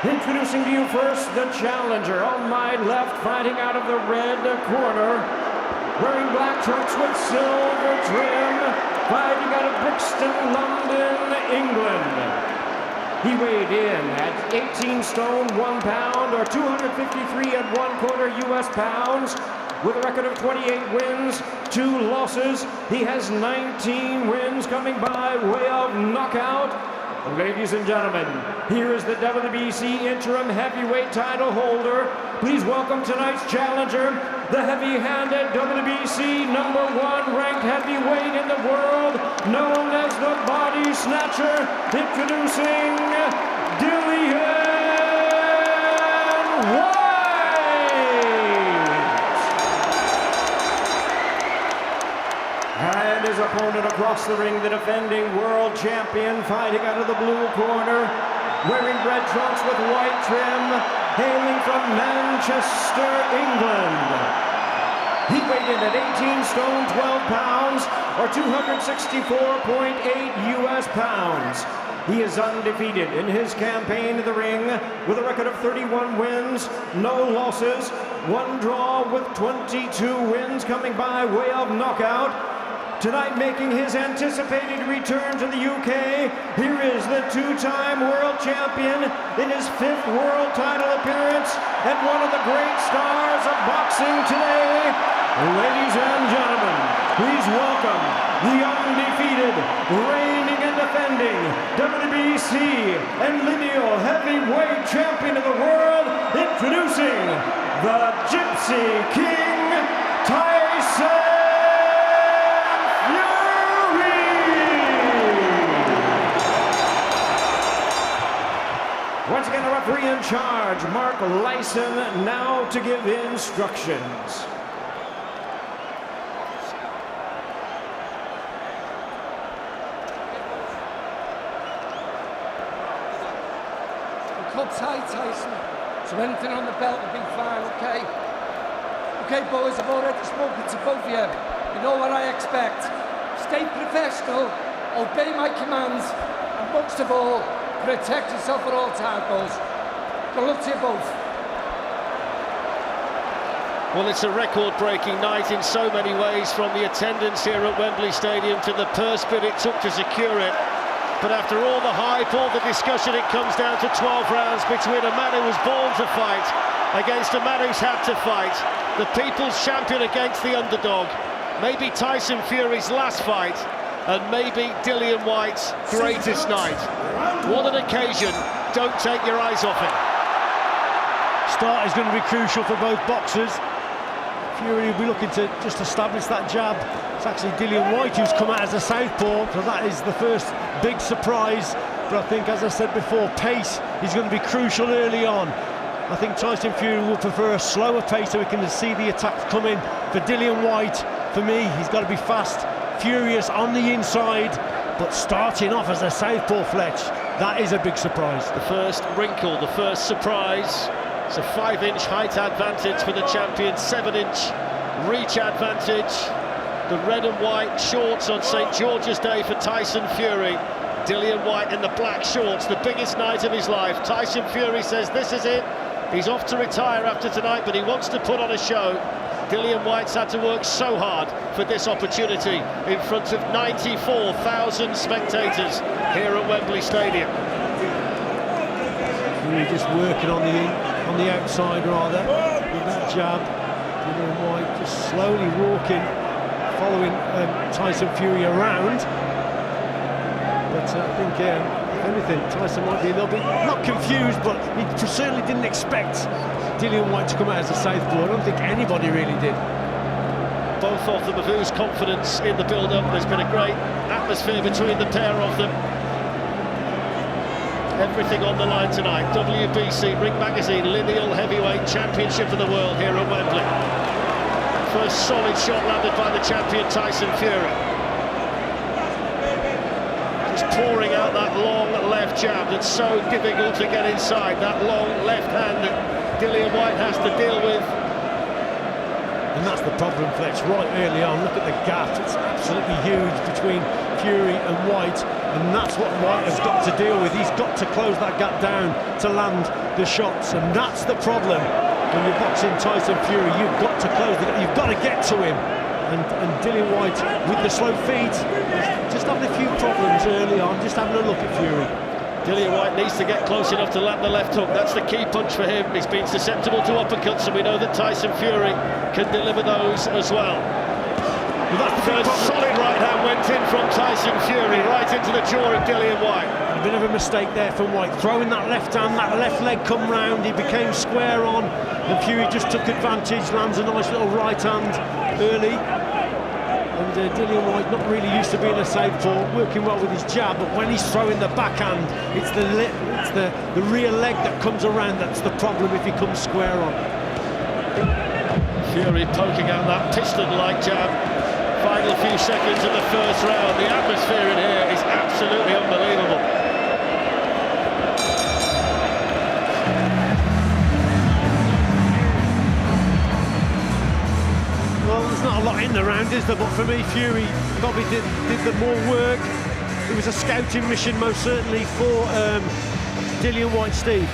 Introducing to you first the challenger. On my left, fighting out of the red corner, wearing black trunks with silver trim, fighting out of Brixton, London, England. He weighed in at 18 stone, 1 pound, or 253 and 1/4 US pounds, with a record of 28 wins, 2 losses. He has 19 wins coming by way of knockout. Ladies and gentlemen, here is the WBC interim heavyweight title holder. Please welcome tonight's challenger, the heavy-handed WBC #1 ranked heavyweight in the world, known as the Body Snatcher, introducing Dillian Whyte. And his opponent across the ring, the defending world champion, fighting out of the blue corner, wearing red trunks with white trim, hailing from Manchester, England. He weighed in at 18 stone, 12 pounds, or 264.8 US pounds. He is undefeated in his campaign in the ring, with a record of 31 wins, no losses, 1 draw with 22 wins coming by way of knockout. Tonight, making his anticipated return to the UK, here is the 2-time world champion in his 5th world title appearance and one of the great stars of boxing today. Ladies and gentlemen, please welcome the undefeated, reigning and defending WBC and lineal heavyweight champion of the world, introducing the Gypsy King, Tyson. Once again, the referee in charge, Mark Lyson, now to give instructions. Cut tight, Tyson. So anything on the belt will be fine, okay? Okay, boys, I've already spoken to both of you. You know what I expect. Stay professional, obey my commands, and most of all, protect yourself at all times, boys. Good luck to you both. Well, it's a record-breaking night in so many ways, from the attendance here at Wembley Stadium to the purse bid it took to secure it. But after all the hype, all the discussion, it comes down to 12 rounds between a man who was born to fight against a man who's had to fight. The people's champion against the underdog. Maybe Tyson Fury's last fight, and maybe Dillian Whyte's greatest night. What an occasion. Don't take your eyes off it. Start is going to be crucial for both boxers. Fury will be looking to just establish that jab. It's actually Dillian Whyte who's come out as a southpaw, so that is the first big surprise. But I think, as I said before, pace is going to be crucial early on. I think Tyson Fury will prefer a slower pace so we can see the attacks come in. For Dillian Whyte, for me, he's got to be fast, furious on the inside, but starting off as a southpaw, Fletch, that is a big surprise. The first wrinkle, the first surprise. It's a 5-inch height advantage for the champion, 7-inch reach advantage. The red and white shorts on St. George's Day for Tyson Fury. Dillian Whyte in the black shorts, the biggest night of his life. Tyson Fury says this is it. He's off to retire after tonight, but he wants to put on a show. Dillian Whyte's had to work so hard for this opportunity in front of 94,000 spectators here at Wembley Stadium. Fury just working on the outside rather with that jab. Dillian Whyte just slowly walking, following Tyson Fury around. But I think, if anything, Tyson might be a little bit, not confused, but he certainly didn't expect Dillian Whyte to come out as a southpaw. I don't think anybody really did. Both of them have oozed confidence in the build-up. There's been a great atmosphere between the pair of them. Everything on the line tonight. WBC Ring Magazine Lineal Heavyweight Championship of the World here at Wembley. First solid shot landed by the champion Tyson Fury. Just pouring out that long left jab that's so difficult to get inside. That long left hand that Dillian Whyte has to deal with. And that's the problem, Fletch, right early on. Look at the gap, it's absolutely huge between Fury and Whyte. and that's what Whyte has got to deal with. He's got to close that gap down to land the shots, and that's the problem when you're boxing Tyson Fury. You've got to close the gap, you've got to get to him. And Dillian Whyte, with the slow feet, just having a few problems early on, just having a look at Fury. Dillian Whyte needs to get close enough to land the left hook. That's the key punch for him. He's been susceptible to uppercuts, and we know that Tyson Fury can deliver those as well. Well, Third solid right hand went in from Tyson Fury, right into the jaw of Dillian Whyte. A bit of a mistake there from Whyte, throwing that left hand, that left leg come round, he became square on, and Fury just took advantage, lands a nice little right hand early. And Dillian Whyte, not really used to being a southpaw, working well with his jab, but when he's throwing the backhand, it's the rear leg that comes around that's the problem if he comes square on. Fury poking out that piston-like jab. Final few seconds of the first round. The atmosphere in here is absolutely unbelievable. Well, there's not a lot in the round, is there? But for me, Fury probably did the more work. It was a scouting mission, most certainly, for Dillian Whyte, Steve.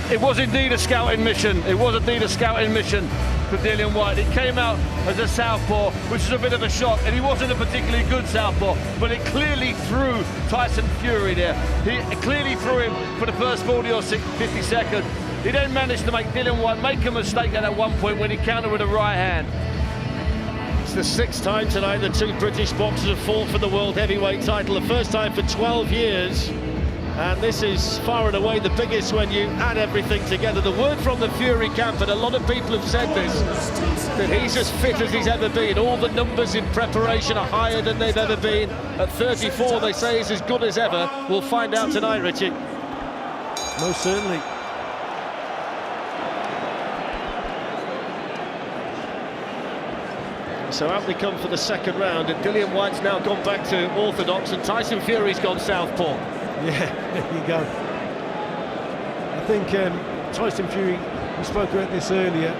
It was indeed a scouting mission. It was indeed a scouting mission for Dillian Whyte. It came out as a southpaw, which is a bit of a shock, and he wasn't a particularly good southpaw, but it clearly threw Tyson Fury there. He clearly threw him for the first 40 or 50 seconds. He then managed to make Dillian Whyte make a mistake at one point when he countered with a right hand. It's the sixth time tonight the two British boxers have fought for the world heavyweight title, the first time for 12 years. And this is far and away the biggest when you add everything together. The word from the Fury camp, and a lot of people have said this, that he's as fit as he's ever been. All the numbers in preparation are higher than they've ever been. At 34, they say he's as good as ever. We'll find out tonight, Richie. Most certainly. So out we come for the second round, and Dillian Whyte's now gone back to orthodox, and Tyson Fury's gone southpaw. Yeah, there you go. I think Tyson Fury, we spoke about this earlier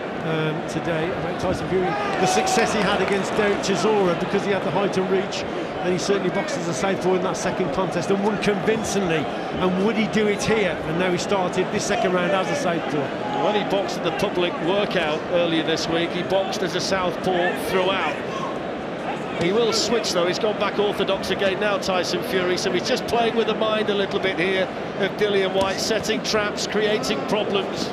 today, about Tyson Fury, the success he had against Derek Chisora because he had the height and reach, and he certainly boxed as a southpaw in that second contest and won convincingly. And would he do it here? And now he started this second round as a southpaw. When he boxed at the public workout earlier this week, he boxed as a southpaw throughout. He will switch though, he's gone back orthodox again now, Tyson Fury, so he's just playing with the mind a little bit here of Dillian Whyte, setting traps, creating problems.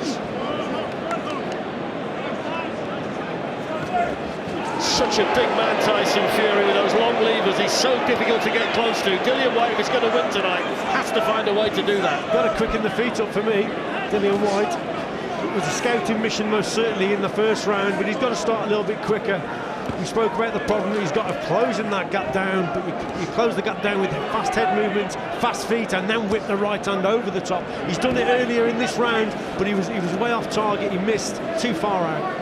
Such a big man, Tyson Fury, with those long levers, he's so difficult to get close to. Dillian Whyte, if he's going to win tonight, has to find a way to do that. Got to quicken the feet up for me, Dillian Whyte. It was a scouting mission most certainly in the first round, but he's got to start a little bit quicker. We spoke about the problem that he's got of closing that gap down, but you close the gap down with fast head movements, fast feet, and then whip the right hand over the top. He's done it earlier in this round, but he was way off target. He missed too far out.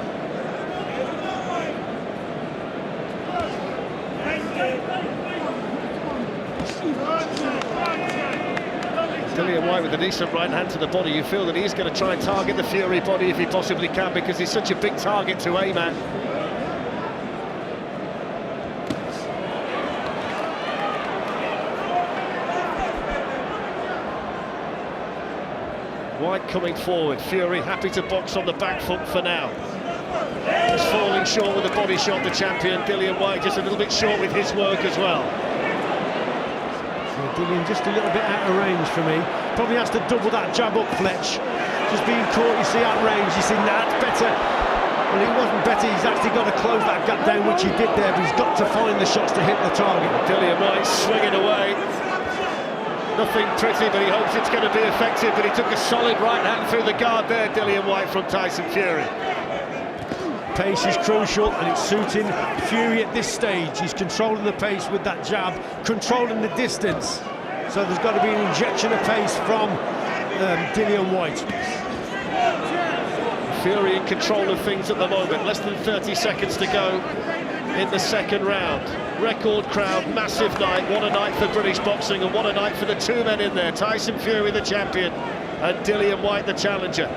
Dillian Whyte with a decent right hand to the body. You feel that he's going to try and target the Fury body if he possibly can, because he's such a big target to aim at. Whyte coming forward, Fury happy to box on the back foot for now. He's falling short with the body shot, the champion. Dillian Whyte just a little bit short with his work as well. Dillian just a little bit out of range for me. Probably has to double that jab up, Fletch. Just being caught, you see, out range. You see, that's better. Well, it wasn't better. He's actually got to close that gap down, which he did there, but he's got to find the shots to hit the target. Dillian Whyte swinging away. Nothing pretty, but he hopes it's going to be effective. But he took a solid right hand through the guard there, Dillian Whyte, from Tyson Fury. Pace is crucial, and it's suiting Fury at this stage. He's controlling the pace with that jab, controlling the distance. So there's got to be an injection of pace from Dillian Whyte. Fury in control of things at the moment. Less than 30 seconds to go in the second round. Record crowd, massive night. What a night for British boxing, and what a night for the two men in there. Tyson Fury, the champion, and Dillian Whyte, the challenger.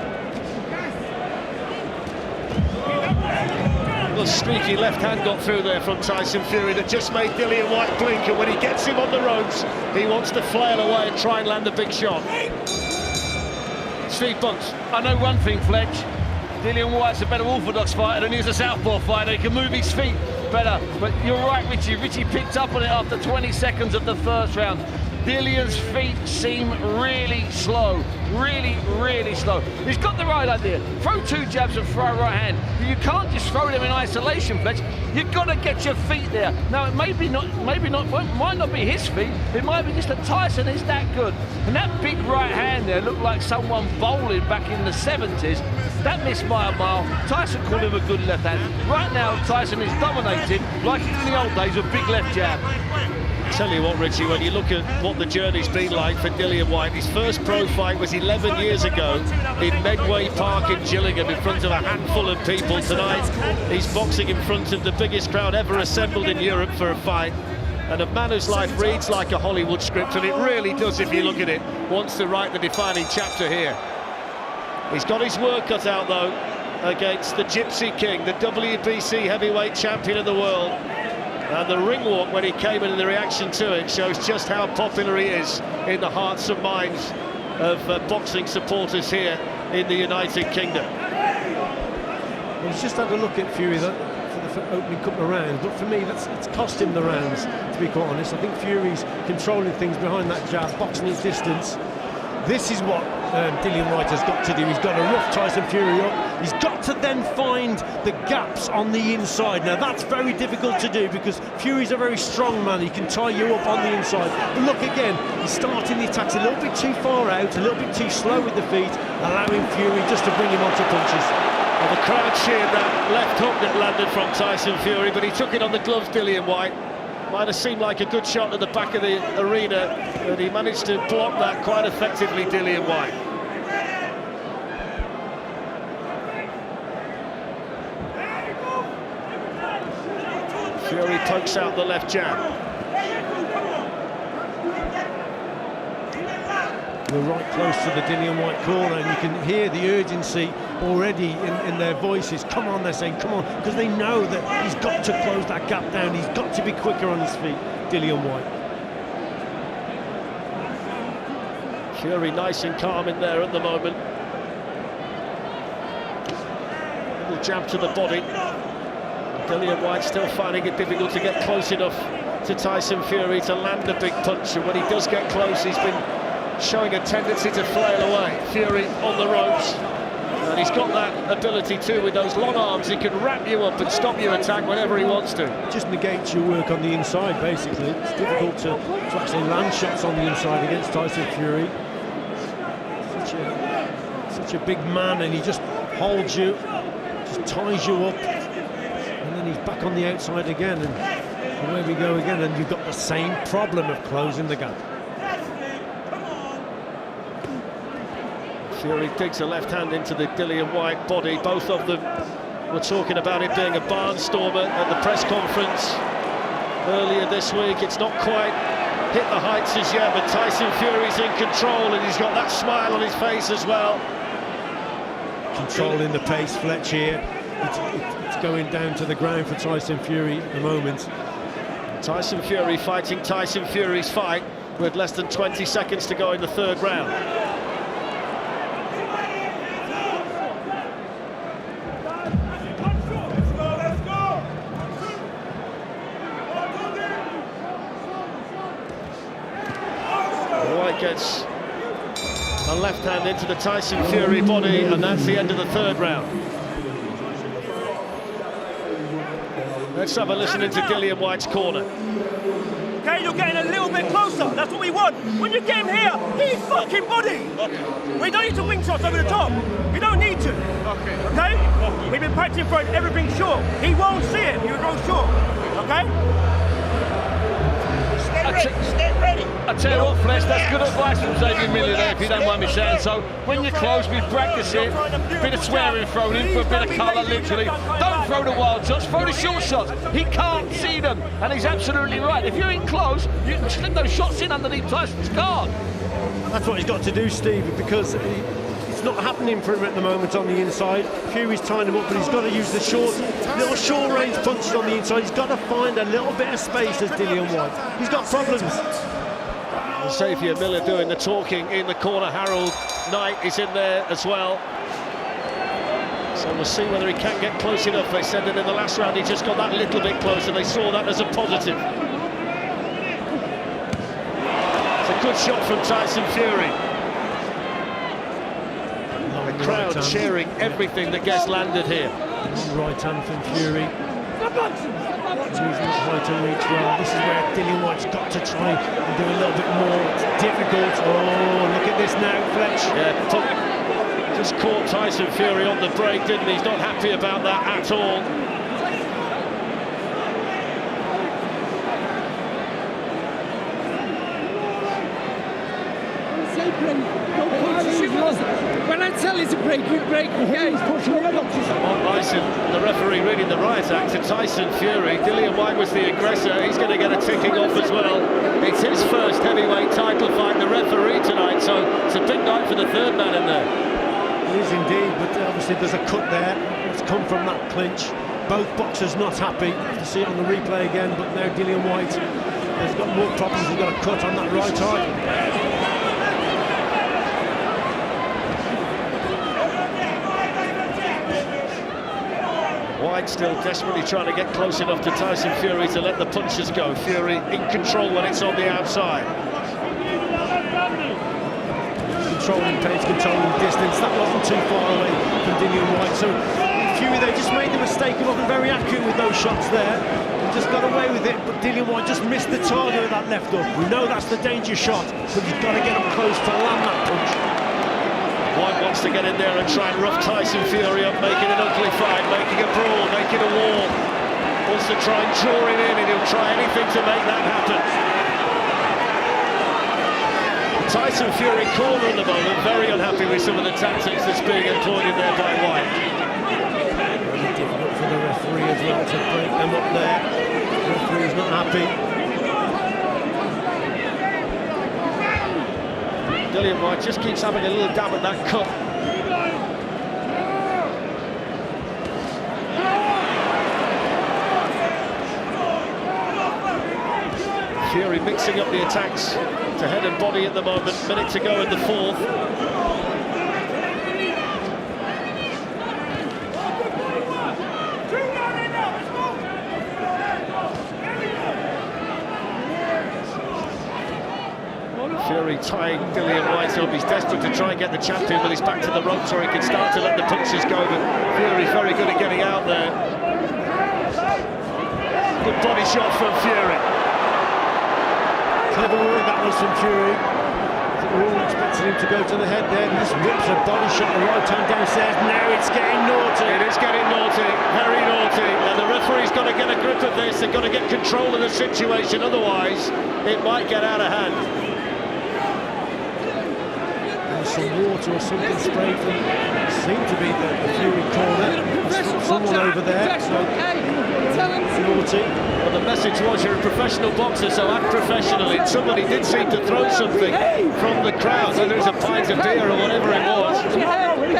little streaky left hand got through there from Tyson Fury that just made Dillian Whyte blink, and when he gets him on the ropes, he wants to flail away and try and land a big shot. Steve Bunce. I know one thing, Fletch. Dillian Whyte's a better orthodox fighter than he's a southpaw fighter. He can move his feet better. But you're right, Richie. Richie picked up on it after 20 seconds of the first round. Dillian's feet seem really slow, really slow. He's got the right idea. Throw two jabs and throw a right hand. But you can't just throw them in isolation, Fletch. You've got to get your feet there. Now, it might not be his feet. It might be just that Tyson is that good. And that big right hand there looked like someone bowling back in the 70s. That missed by a mile. Tyson called him a good left hand. Right now, Tyson is dominating like in the old days, a big left jab. Tell you what, Richie, when you look at what the journey's been like for Dillian Whyte, his first pro fight was 11 years ago in Medway Park in Gillingham in front of a handful of people. Tonight he's boxing in front of the biggest crowd ever assembled in Europe for a fight, and a man whose life reads like a Hollywood script, and it really does if you look at it, wants to write the defining chapter here. He's got his work cut out though against the Gypsy King, the WBC heavyweight champion of the world. And the ring walk when he came in and the reaction to it shows just how popular he is in the hearts and minds of boxing supporters here in the United Kingdom. Well, he's just had a look at Fury for the opening couple of rounds, but for me it's cost him the rounds, to be quite honest. I think Fury's controlling things behind that jab, boxing his distance. This is what Dillian Whyte has got to do. He's got to rough Tyson Fury up. He's got to then find the gaps on the inside. Now that's very difficult to do because Fury's a very strong man. He can tie you up on the inside. But look again, he's starting the attacks a little bit too far out, a little bit too slow with the feet, allowing Fury just to bring him onto punches. Well, the crowd cheered that left hook that landed from Tyson Fury, but he took it on the gloves, Dillian Whyte. Might have seemed like a good shot at the back of the arena, but he managed to block that quite effectively, Dillian Whyte. Fury pokes out the left jab. We're right close to the Dillian Whyte corner, and you can hear the urgency already in their voices. Come on, they're saying, come on, because they know that he's got to close that gap down. He's got to be quicker on his feet, Dillian Whyte. Fury nice and calm in there at the moment. Little jab to the body. Dillian Whyte still finding it difficult to get close enough to Tyson Fury to land a big punch, and when he does get close, he's been showing a tendency to flail away. Fury on the ropes, and he's got that ability too with those long arms. He can wrap you up and stop your attack whenever he wants to. It just negates your work on the inside, basically. It's difficult to actually land shots on the inside against Tyson Fury. Such a big man, and he just holds you, just ties you up, and then he's back on the outside again, and away we go again, and you've got the same problem of closing the gap. Fury digs a left hand into the Dillian Whyte body. Both of them were talking about it being a barnstormer at the press conference earlier this week. It's not quite hit the heights as yet, but Tyson Fury's in control, and he's got that smile on his face as well. Controlling the pace, Fletch here. It's going down to the ground for Tyson Fury at the moment. Tyson Fury fighting Tyson Fury's fight with less than 20 seconds to go in the third round. Whyte gets a left hand into the Tyson Fury body, and that's the end of the third round. Let's have a listen into Dillian Whyte's corner. Okay, you're getting a little bit closer. That's what we want. When you get him here, he's fucking body. We don't need to wing shots over the top. We don't need to. Okay? We've been practicing for everything short. He won't see it. You go short. Okay? Stay ready. I tell you what, Fletch, that's good advice from Xavier Miller there, if you don't mind me saying so. When you're close, we practice it. Bit of swearing thrown in for a bit of colour, literally. Don't throw the wild shots, throw the short shots. He can't see them, and he's absolutely right. If you're in close, you can slip those shots in underneath Tyson's guard. That's what he's got to do, Steve, because it's it's not happening for him at the moment on the inside. Fury's tying him up, but he's got to use the little short-range punches on the inside. He's got to find a little bit of space as Dillian Whyte. He's got problems. Xavier Miller doing the talking in the corner. Harold Knight is in there as well. So we'll see whether he can get close enough. They said that in the last round he just got that little bit closer. They saw that as a positive. It's a good shot from Tyson Fury. The crowd cheering everything that gets landed here. Right hand from Fury. Using the height and reach well. This is where Dillian Whyte's got to try and do a little bit more. It's difficult. Oh, look at this now, Fletch. Yeah, just caught Tyson Fury on the break, didn't he? He's not happy about that at all. When I tell you to break, you break. Okay. Tyson, the referee reading the riot act to Tyson Fury. Dillian Whyte was the aggressor. He's going to get a ticking off as well. It's his first heavyweight title fight, the referee tonight, so it's a big night for the third man in there. It is indeed, but obviously there's a cut there. It's come from that clinch. Both boxers not happy. You have to see it on the replay again, but now Dillian Whyte has got more problems. He's got a cut on that right eye. Whyte still desperately trying to get close enough to Tyson Fury to let the punches go. Fury in control when it's on the outside. Controlling pace, controlling distance. That wasn't too far away from Dillian Whyte. So Fury, they just made the mistake of wasn't very accurate with those shots there. He just got away with it, but Dillian Whyte just missed the target of that left hook. We know that's the danger shot, but you've got to get him close to land that punch. Whyte wants to get in there and try and rough Tyson Fury up, making an ugly fight, making a brawl, making a war. Wants to try and draw it in, and he'll try anything to make that happen. Tyson Fury corner at the moment, very unhappy with some of the tactics that's being employed in there by Whyte. Very difficult for the referee as well to break them up there. The referee's not happy. Dillian Whyte just keeps having a little dab at that cut. Fury mixing up the attacks to head and body at the moment. Minute to go in the fourth. Fury tying Dillian Whyte up. He's desperate to try and get the champion, but he's back to the ropes where he can start to let the punches go. But Fury's very good at getting out there. Good body shot from Fury. Clever work that was from Fury. I think we're all expecting him to go to the head there. He just whips a body shot, the right hand downstairs. Now it's getting naughty. It is getting naughty, very naughty. And the referee's got to get a grip of this. They've got to get control of the situation, otherwise it might get out of hand. Some water or something sprayed from seemed to be the Fury corner. Someone over there. So naughty. Well, the message was you're a professional boxer, so act professionally. Somebody did seem to throw something from the crowd, whether it was a pint of beer or whatever it was. I'm afraid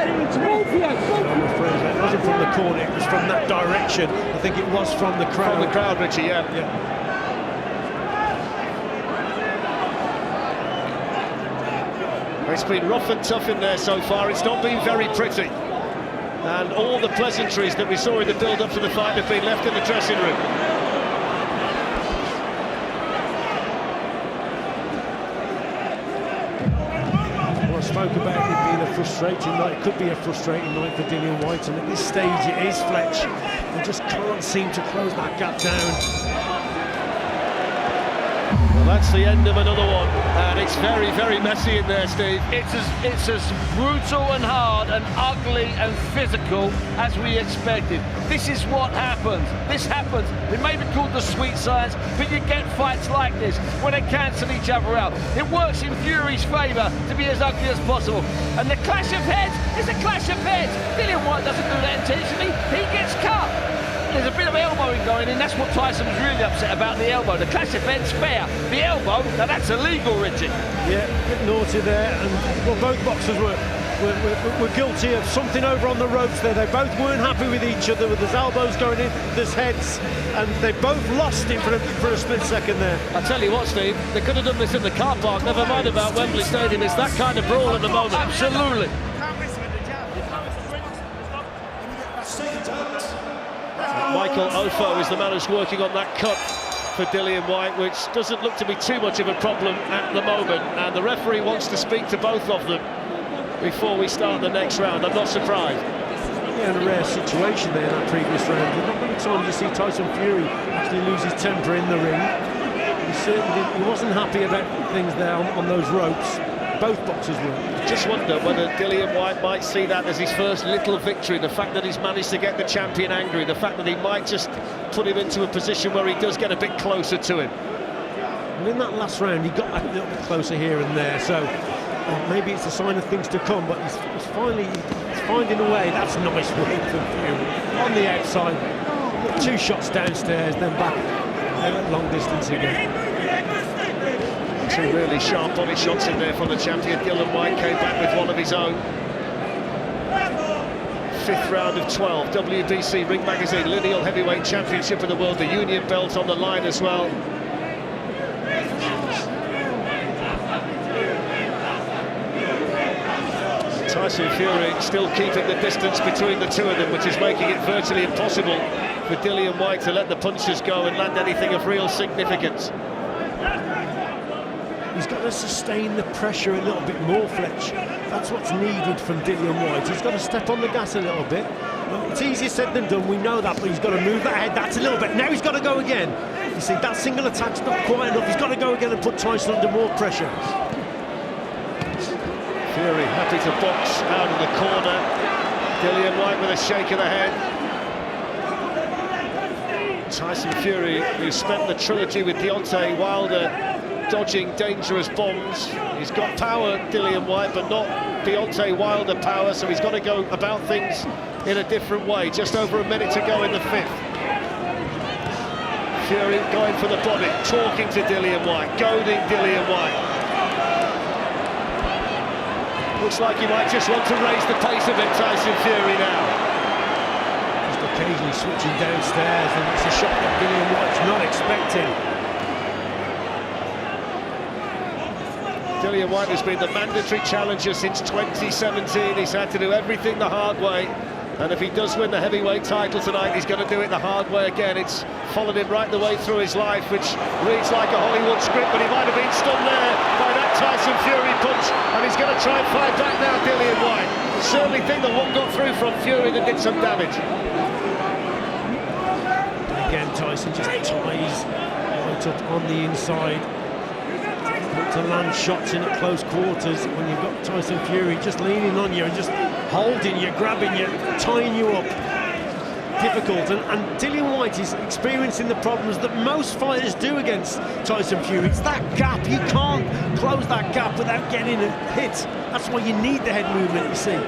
that wasn't from the corner, it was from that direction. I think it was from the crowd. From the crowd, Richie, yeah. It's been rough and tough in there so far. It's not been very pretty. And all the pleasantries that we saw in the build-up to the fight have been left in the dressing room. Well, I spoke about it being a frustrating night. It could be a frustrating night for Dillian Whyte, and at this stage it is, Fletch. He just can't seem to close that gap down. Well, that's the end of another one, and it's very, very messy in there, Steve. It's as brutal and hard and ugly and physical as we expected. This is what happens. This happens. It may be called the sweet science, but you get fights like this when they cancel each other out. It works in Fury's favour to be as ugly as possible. And the clash of heads is a clash of heads. Dillian Whyte doesn't do that intentionally. He gets cut. There's a bit of elbowing going in. That's what Tyson was really upset about, the elbow. The clash of heads fair. The elbow, now that's illegal, Richie. Yeah, a bit naughty there. And well, both boxers were were guilty of something over on the ropes there. They both weren't happy with each other, with his elbows going in, there's heads, and they both lost it for a split second there. I tell you what, Steve, they could have done this in the car park, never mind about Wembley Stadium. It's that kind of brawl at the moment. Absolutely. Michael Ofo is the man who's working on that cut for Dillian Whyte, which doesn't look to be too much of a problem at the moment, and the referee wants to speak to both of them before we start the next round. I'm not surprised. Yeah, in a rare situation there in that previous round. Not many times you see Tyson Fury actually lose his temper in the ring. He wasn't happy about things there on those ropes. Both boxers were. Just wonder whether Dillian Whyte might see that as his first little victory, the fact that he's managed to get the champion angry, the fact that he might just put him into a position where he does get a bit closer to him. And in that last round, he got that little bit closer here and there, so maybe it's a sign of things to come, but he's finding a way. That's nice work from Fury. On the outside, 2 shots downstairs, then back at long distance again. 2 really sharp body shots in there from the champion. Dillian Whyte came back with one of his own. 5th round of 12, WBC Ring Magazine Lineal Heavyweight Championship of the World, the Union belt on the line as well. Tyson Fury still keeping the distance between the two of them, which is making it virtually impossible for Dillian Whyte to let the punches go and land anything of real significance. He's got to sustain the pressure a little bit more, Fletch. That's what's needed from Dillian Whyte. He's got to step on the gas a little bit. Well, it's easier said than done, we know that, but he's got to move that head. That's a little bit. Now he's got to go again. You see, that single attack's not quite enough. He's got to go again and put Tyson under more pressure. Fury happy to box out of the corner. Dillian Whyte with a shake of the head. Tyson Fury, who spent the trilogy with Deontay Wilder dodging dangerous bombs. He's got power, Dillian Whyte, but not Deontay Wilder power, so he's got to go about things in a different way. Just over a minute to go in the 5th. Fury going for the body, talking to Dillian Whyte, goading Dillian Whyte. Looks like he might just want to raise the pace a bit, Tyson Fury now. Just occasionally switching downstairs, and it's a shot that Dillian Whyte's not expecting. Dillian Whyte has been the mandatory challenger since 2017. He's had to do everything the hard way, and if he does win the heavyweight title tonight, he's going to do it the hard way again. It's followed him right the way through his life, which reads like a Hollywood script, but he might have been stunned there by that Tyson Fury punch, and he's going to try and fight back now, Dillian Whyte. Certainly think that one got through from Fury that did some damage. Again, Tyson just ties right up on the inside. To land shots in at close quarters when you've got Tyson Fury just leaning on you and just holding you, grabbing you, tying you up. Difficult, and Dillian Whyte is experiencing the problems that most fighters do against Tyson Fury. It's that gap. You can't close that gap without getting a hit. That's why you need the head movement, you see.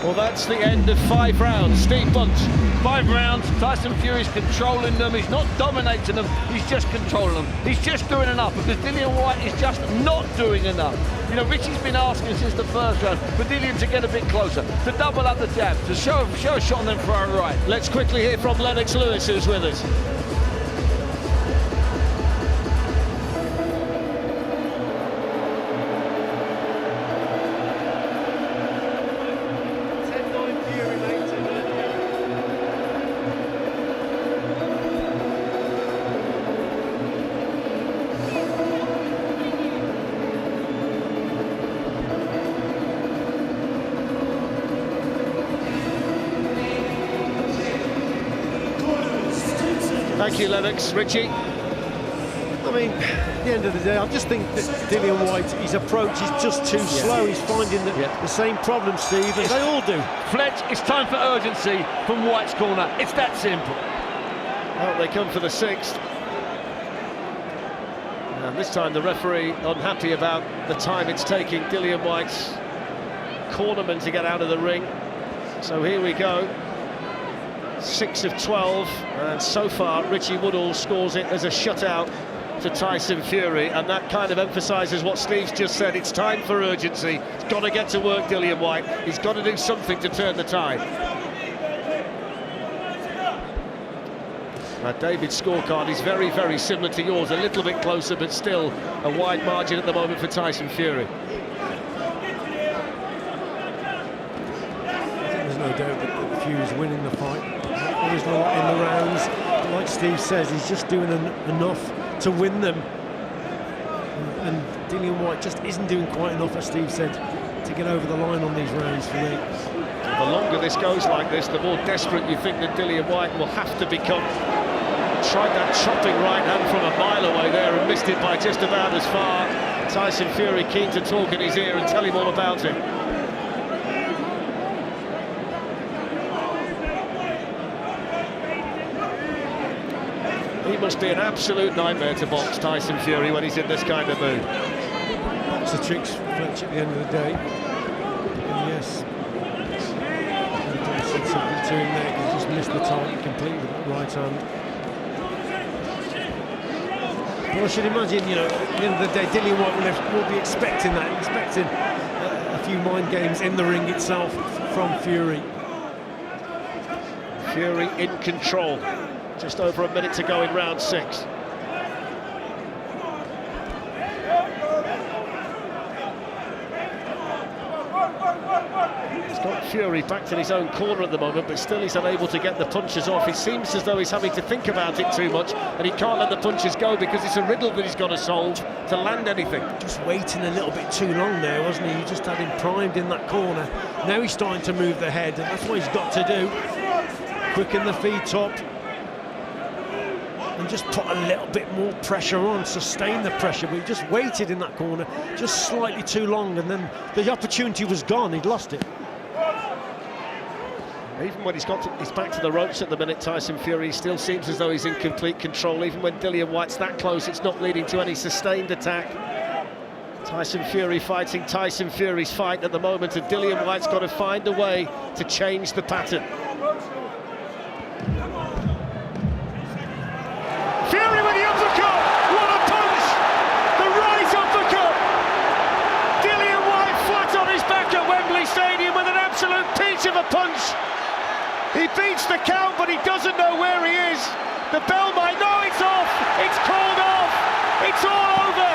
Well, that's the end of 5 rounds. Steve Bunt. 5 rounds, Tyson Fury's controlling them. He's not dominating them, he's just controlling them. He's just doing enough, because Dillian Whyte is just not doing enough. You know, Richie's been asking since the 1st round for Dillian to get a bit closer, to double up the jab, to show a shot on them for our right. Let's quickly hear from Lennox Lewis, who's with us. Thank you, Lennox. Richie? I mean, at the end of the day, I just think that Dillian Whyte, his approach is just too slow. He's finding the same problem, Steve, as they all do. Fletch, it's time for urgency from Whyte's corner. It's that simple. Well, they come for the 6th. And this time the referee unhappy about the time it's taking Dillian Whyte's cornerman to get out of the ring. So here we go. 6 of 12, and so far Richie Woodall scores it as a shutout to Tyson Fury, and that kind of emphasises what Steve's just said. It's time for urgency. He's got to get to work, Dillian Whyte. He's got to do something to turn the tide. Now, David's scorecard is very, very similar to yours, a little bit closer, but still a wide margin at the moment for Tyson Fury. There's no doubt that Fury's winning the fight. There is a lot in the rounds. Like Steve says, he's just doing enough to win them. And Dillian Whyte just isn't doing quite enough, as Steve said, to get over the line on these rounds for me. The longer this goes like this, the more desperate you think that Dillian Whyte will have to become. Tried that chopping right hand from a mile away there and missed it by just about as far. Tyson Fury keen to talk in his ear and tell him all about it. He must be an absolute nightmare to box, Tyson Fury, when he's in this kind of mood. Boxer tricks, Fletch, at the end of the day. And yes, he said something to him there, because he just missed the target completely with that right hand. Well, I should imagine, you know, at the end of the day, Dillian Whyte will be expecting that, expecting a few mind games in the ring itself from Fury. Fury in control. Just over a minute to go in round 6. He's got Fury backed in his own corner at the moment, but still he's unable to get the punches off. It seems as though he's having to think about it too much, and he can't let the punches go because it's a riddle that he's got to solve to land anything. Just waiting a little bit too long there, wasn't he? He just had him primed in that corner. Now he's starting to move the head, and that's what he's got to do. Quicken the feet up. And just put a little bit more pressure on, sustain the pressure, but he just waited in that corner just slightly too long, and then the opportunity was gone. He'd lost it. Even when he's got his back to the ropes at the minute, Tyson Fury still seems as though he's in complete control. Even when Dillian Whyte's that close, it's not leading to any sustained attack. Tyson Fury fighting Tyson Fury's fight at the moment, and Dillian Whyte's got to find a way to change the pattern. Fury with the uppercut! What a punch! The right uppercut! Dillian Whyte flat on his back at Wembley Stadium with an absolute peach of a punch. He beats the count, but he doesn't know where he is. The bell might know it's off. It's called off. It's all over.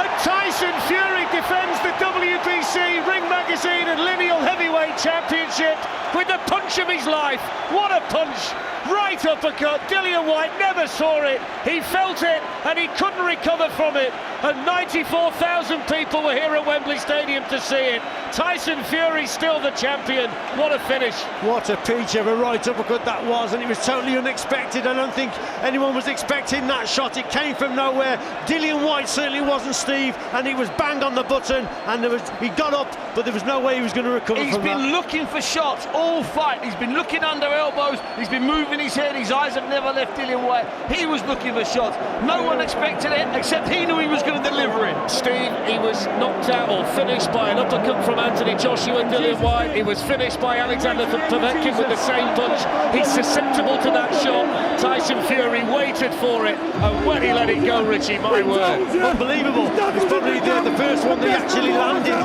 And Tyson Fury defends the WBC Ring Magazine and Lineal Heavyweight Championship with the punch of his life. What a punch! Right uppercut. Dillian Whyte never saw it. He felt it and he couldn't recover from it. And 94,000 people were here at Wembley Stadium to see it. Tyson Fury still the champion. What a finish. What a peach of a right uppercut that was, and it was totally unexpected. I don't think anyone was expecting that shot. It came from nowhere. Dillian Whyte certainly wasn't, Steve, and he was bang on the button, and he got up, but there was no way he was going to recover from that. He's been looking for shots all fight. He's been looking under elbows. He's been moving his head. His eyes have never left Dillian Whyte. He was looking for shots. No one expected it, except he knew he was going to deliver it. Steve, he was knocked out or finished by an uppercut from Anthony Joshua. Dillian Whyte, he was finished by Alexander Povetkin with the same punch. He's susceptible to that shot. Tyson Fury waited for it, and when he let it go, Richie, my word. Unbelievable. It's probably the first one that he actually landed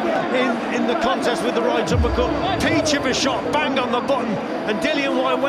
in the contest with the right uppercut. Peach of a shot, bang on the button, and Dillian Whyte